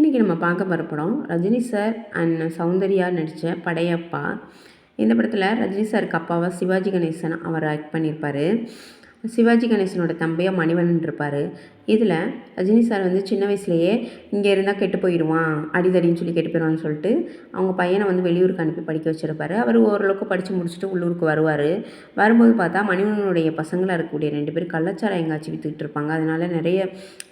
இன்றைக்கி நம்ம பார்க்க போகிற படம் ரஜினி சார் அண்ட் சௌந்தர்யா நடித்த படையப்பா. இந்த படத்தில் ரஜினி சாருக்கு அப்பாவா சிவாஜி கணேசன் அவர் ஆக்ட் பண்ணியிருப்பார். சிவாஜி கணேசனோட தம்பியாக மணிவண்ணன் இருப்பார். இதில் ரஜினி சார் வந்து சின்ன வயசுலேயே இங்கே இருந்தால் கெட்டு போயிடுவான், அடிதடின்னு சொல்லி கெட்டு போயிடுவான்னு சொல்லிட்டு அவங்க பையனை வந்து வெளியூருக்கு அனுப்பி படிக்க வச்சுருப்பாரு. அவர் ஓரளவுக்கு படித்து முடிச்சுட்டு உள்ளூருக்கு வருவார். வரும்போது பார்த்தா மணிவண்ணனுடைய பசங்களாக இருக்கக்கூடிய 2 பேர் கள்ளச்சாராயம் காய்ச்சி விற்றுக்கிட்டு இருப்பாங்க. அதனால் நிறைய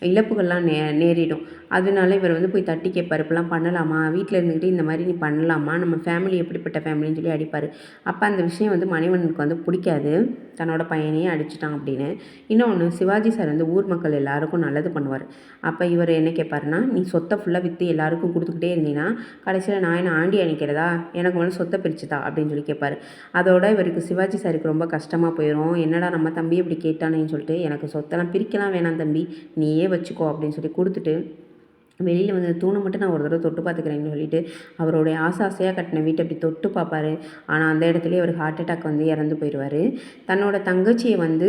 இழப்புகள்லாம் நேரிடும். அதனால இவர் வந்து போய் தட்டி கேட்பார், இப்படிலாம் பண்ணலாமா, வீட்டில் இருந்துக்கிட்டு இந்த மாதிரி நீ பண்ணலாமா, நம்ம ஃபேமிலி எப்படிப்பட்ட ஃபேமிலின்னு சொல்லி அடிப்பார். அப்போ அந்த விஷயம் வந்து மணிவண்ணனுக்கு வந்து பிடிக்காது, தன்னோட பையனையே அடிச்சிட்டான் அப்படின்னு. இன்னொன்று, சிவாஜி சார் வந்து ஊர் மக்கள் எல்லாருக்கும் நல்லது பண்ணுவார். அப்போ இவர் என்ன கேட்பாருன்னா, நீ சொத்தை ஃபுல்லாக விற்று எல்லாருக்கும் கொடுத்துக்கிட்டே இருந்தீங்கன்னா கடைசியில் நான் என்ன ஆண்டி அணிக்கிறதா, எனக்கு வந்து சொத்தை பிரிச்சுதா அப்படின்னு சொல்லி கேட்பார். அதோட இவருக்கு சிவாஜி சாருக்கு ரொம்ப கஷ்டமாக போயிடும். என்னடா நம்ம தம்பி இப்படி கேட்டானேன்னு சொல்லிட்டு, எனக்கு சொத்தெல்லாம் பிரிக்கலாம் வேணாம் தம்பி, நீயே வச்சுக்கோ அப்படின்னு சொல்லி கொடுத்துட்டு வெளியில் வந்து தூணை மட்டும் நான் ஒரு தடவை தொட்டு பார்த்துக்கிறேன்னு சொல்லிட்டு அவருடைய ஆசையாக கட்டின வீட்டை அப்படி தொட்டு பார்ப்பார். ஆனால் அந்த இடத்துலேயே அவர் ஹார்ட் அட்டாக் வந்து இறந்து போயிடுவார். தன்னோட தங்கச்சியை வந்து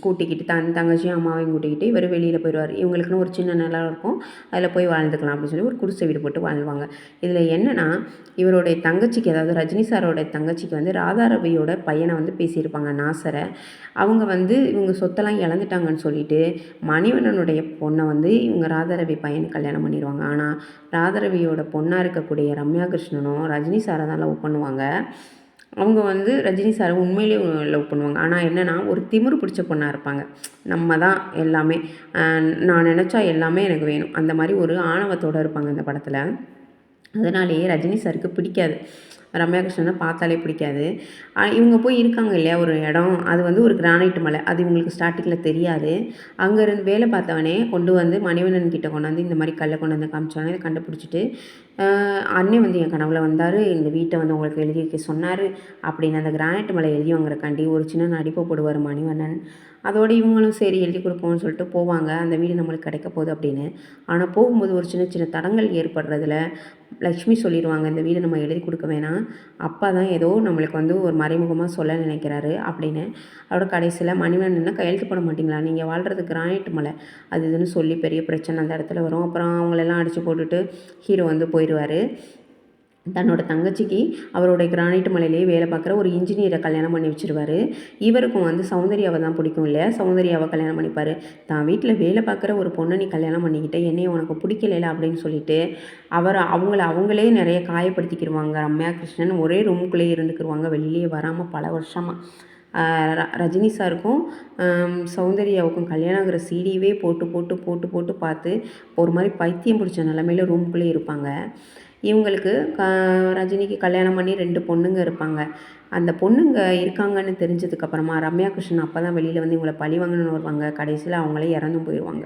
கூட்டிக்கிட்டு தங்கச்சியும் அம்மாவையும் கூட்டிக்கிட்டு இவர் வெளியில் போயிடுவார். இவங்களுக்குன்னு ஒரு சின்ன நிலம் இருக்கும், அதில் போய் வாழ்ந்துக்கலாம் அப்படின்னு சொல்லி ஒரு குடிசை வீடு போட்டு வாழ்வாங்க. இதில் என்னென்னா, இவருடைய தங்கச்சிக்கு, அதாவது ரஜினி சாரோட தங்கச்சிக்கு வந்து ராதாரவியோட பையனை வந்து பேசியிருப்பாங்க, நாசரை. அவங்க வந்து இவங்க சொத்தெல்லாம் இழந்துட்டாங்கன்னு சொல்லிட்டு மணிவண்ணனுடைய பொண்ணை வந்து இவங்க ராதாரவி பையனுக்கு கல்யாணம் பண்ணிடுவாங்க. ஆனால் ராதாரவியோட பொண்ணாக இருக்கக்கூடிய ரம்யா கிருஷ்ணனும் ரஜினி சாரை தான் லவ் பண்ணுவாங்க. அவங்க வந்து ரஜினி சாரை உண்மையிலேயே லவ் பண்ணுவாங்க. ஆனால் என்னென்னா, ஒரு திமிரு பிடிச்ச பொண்ணாக இருப்பாங்க. நம்ம தான் எல்லாமே, நான் நினச்சா எல்லாமே எனக்கு வேணும், அந்த மாதிரி ஒரு ஆணவத்தோடு இருப்பாங்க இந்த படத்தில். அதனாலேயே ரஜினி சாருக்கு பிடிக்காது, ரம்யா கிருஷ்ணனை பார்த்தாலே பிடிக்காது. இவங்க போய் இருக்காங்க இல்லையா ஒரு இடம், அது வந்து ஒரு கிரானைட் மலை. அது இவங்களுக்கு ஸ்டார்டிங்கில் தெரியாது. அங்கேருந்து வேலை பார்த்தவனே கொண்டு வந்து மணிவண்ணன் கிட்ட கொண்டாந்து இந்த மாதிரி கல்லை கொண்டு வந்து காமிச்சாங்க. இதை கண்டுபிடிச்சிட்டு, அண்ணன் வந்து என் கனவுல வந்தார், இந்த வீட்டை வந்து உங்களுக்கு எழுதி வைக்க சொன்னார் அப்படின்னு அந்த கிரானைட் மலை எழுதி வாங்குறக்காண்டி ஒரு சின்ன நடிப்பை போடுவார் மணிவண்ணன். அதோடு இவங்களும் சரி எழுதி கொடுப்போம்னு சொல்லிட்டு போவாங்க, அந்த வீடு நம்மளுக்கு கிடைக்க போகுது அப்படின்னு. ஆனால் போகும்போது ஒரு சின்ன சின்ன தடங்கள் ஏற்படுறதுல லக்ஷ்மி சொல்லிடுவாங்க, இந்த வீடு நம்ம எழுதி கொடுக்க வேணாம், அப்பா தான் ஏதோ நம்மளுக்கு வந்து ஒரு மறைமுகமாக சொல்ல நினைக்கிறாரு அப்படின்னு. அதோட கடைசியில் மணிவண்ணன் கையெழுத்து போட மாட்டிங்களா, நீங்கள் வாழ்கிறது கிரானைட் மலை, அது இதுன்னு சொல்லி பெரிய பிரச்சனை அந்த இடத்துல வரும். அப்புறம் அவங்களெல்லாம் அடித்து போட்டுட்டு ஹீரோ வந்து போயிடுவார். தன்னோட தங்கச்சிக்கு அவருடைய கிரானைட் மலையிலேயே வேலை பார்க்குற ஒரு இன்ஜினியரை கல்யாணம் பண்ணி வச்சுருவார். இவருக்கும் வந்து சௌந்தர்யாவை தான் பிடிக்கும் இல்லையா, சௌந்தர்யாவை கல்யாணம் பண்ணிப்பார். தான் வீட்டில் வேலை பார்க்குற ஒரு பொண்ணை நீ கல்யாணம் பண்ணிக்கிட்ட, என்னையை உனக்கு பிடிக்கல அப்படின்னு சொல்லிட்டு அவங்களே நிறைய காயப்படுத்திக்கிடுவாங்க. ரம்யா கிருஷ்ணன் ஒரே ரூமுக்குள்ளேயே இருந்துக்கிடுவாங்க, வெளியிலேயே வராமல் பல வருஷமாக. ரஜினி சாருக்கும் சௌந்தர்யாவுக்கும் கல்யாணம் ஆகிற சீடியவே போட்டு போட்டு போட்டு போட்டு பார்த்து ஒரு மாதிரி பைத்தியம் பிடிச்ச நிலமையில ரூமுக்குள்ளே இருப்பாங்க. இவங்களுக்கு ரஜினிக்கு கல்யாணம் பண்ணி 2 பொண்ணுங்க இருப்பாங்க. அந்த பொண்ணுங்க இருக்காங்கன்னு தெரிஞ்சதுக்கப்புறமா ரம்யா கிருஷ்ணன் அப்போ தான் வெளியில் வந்து இவங்களை பழி வாங்கணும்னு வருவாங்க. கடைசியில் அவங்களே இறந்தும் போயிடுவாங்க.